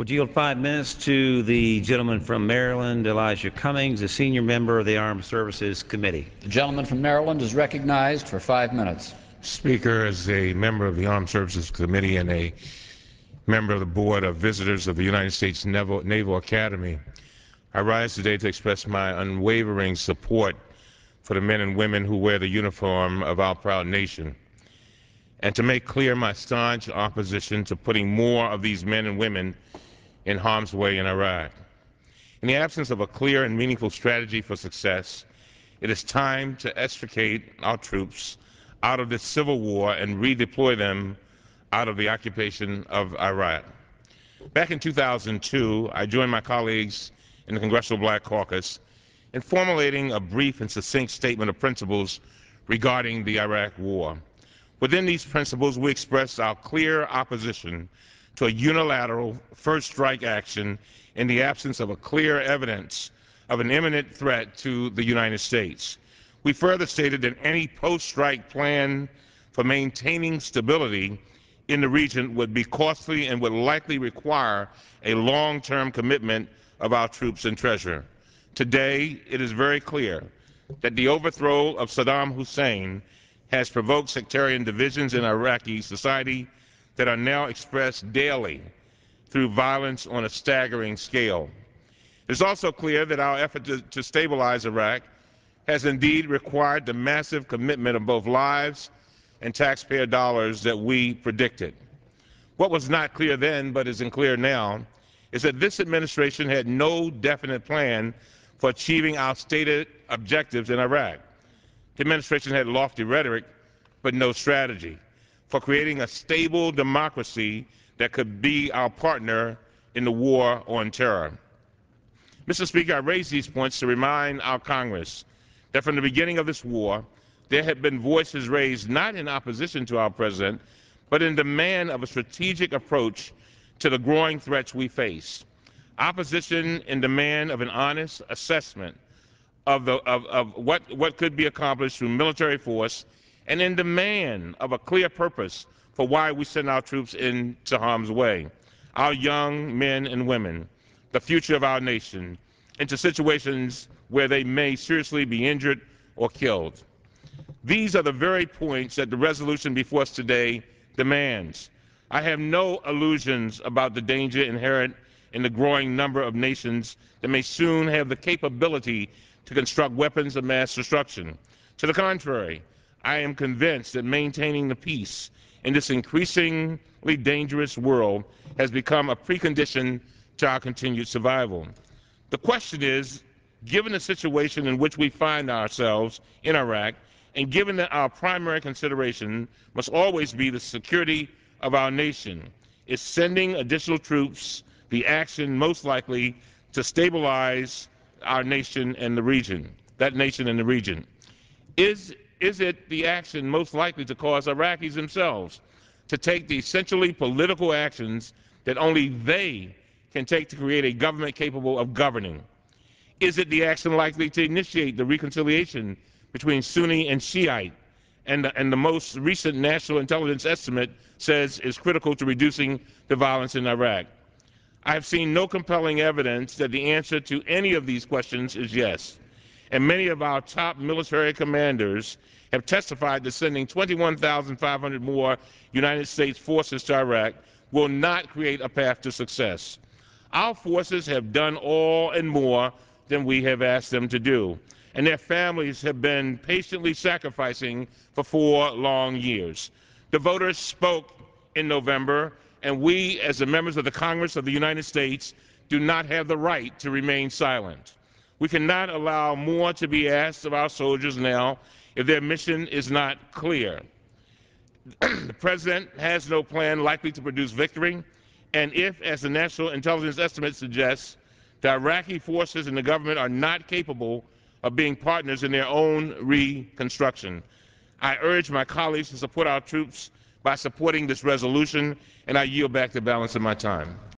Would yield 5 minutes to the gentleman from Maryland, Elijah Cummings, a senior member of the Armed Services Committee. The gentleman from Maryland is recognized for 5 minutes. Speaker, as a member of the Armed Services Committee and a member of the Board of Visitors of the United States Naval Academy, I rise today to express my unwavering support for the men and women who wear the uniform of our proud nation, and to make clear my staunch opposition to putting more of these men and women in harm's way in Iraq. In the absence of a clear and meaningful strategy for success, it is time to extricate our troops out of this civil war and redeploy them out of the occupation of Iraq. Back in 2002, I joined my colleagues in the Congressional Black Caucus in formulating a brief and succinct statement of principles regarding the Iraq War. Within these principles, we expressed our clear opposition to a unilateral first strike action in the absence of a clear evidence of an imminent threat to the United States. We further stated that any post-strike plan for maintaining stability in the region would be costly and would likely require a long-term commitment of our troops and treasure. Today, it is very clear that the overthrow of Saddam Hussein has provoked sectarian divisions in Iraqi society that are now expressed daily through violence on a staggering scale. It is also clear that our effort to stabilize Iraq has indeed required the massive commitment of both lives and taxpayer dollars that we predicted. What was not clear then, but is clear now, is that this administration had no definite plan for achieving our stated objectives in Iraq. The administration had lofty rhetoric, but no strategy for creating a stable democracy that could be our partner in the war on terror. Mr. Speaker, I raise these points to remind our Congress that from the beginning of this war, there have been voices raised not in opposition to our president, but in demand of a strategic approach to the growing threats we face. Opposition in demand of an honest assessment of what could be accomplished through military force, and in demand of a clear purpose for why we send our troops into harm's way, our young men and women, the future of our nation, into situations where they may seriously be injured or killed. These are the very points that the resolution before us today demands. I have no illusions about the danger inherent in the growing number of nations that may soon have the capability to construct weapons of mass destruction. To the contrary, I am convinced that maintaining the peace in this increasingly dangerous world has become a precondition to our continued survival. The question is, given the situation in which we find ourselves in Iraq, and given that our primary consideration must always be the security of our nation, is sending additional troops the action most likely to stabilize our nation and the region, that nation and the region? Is it the action most likely to cause Iraqis themselves to take the essentially political actions that only they can take to create a government capable of governing? Is it the action likely to initiate the reconciliation between Sunni and Shiite, and the most recent national intelligence estimate says is critical to reducing the violence in Iraq? I have seen no compelling evidence that the answer to any of these questions is yes, and many of our top military commanders have testified that sending 21,500 more United States forces to Iraq will not create a path to success. Our forces have done all and more than we have asked them to do, and their families have been patiently sacrificing for 4 long years. The voters spoke in November, and we, as the members of the Congress of the United States, do not have the right to remain silent. We cannot allow more to be asked of our soldiers now if their mission is not clear. The President has no plan likely to produce victory, and if, as the National Intelligence Estimate suggests, the Iraqi forces and the government are not capable of being partners in their own reconstruction, I urge my colleagues to support our troops by supporting this resolution, and I yield back the balance of my time.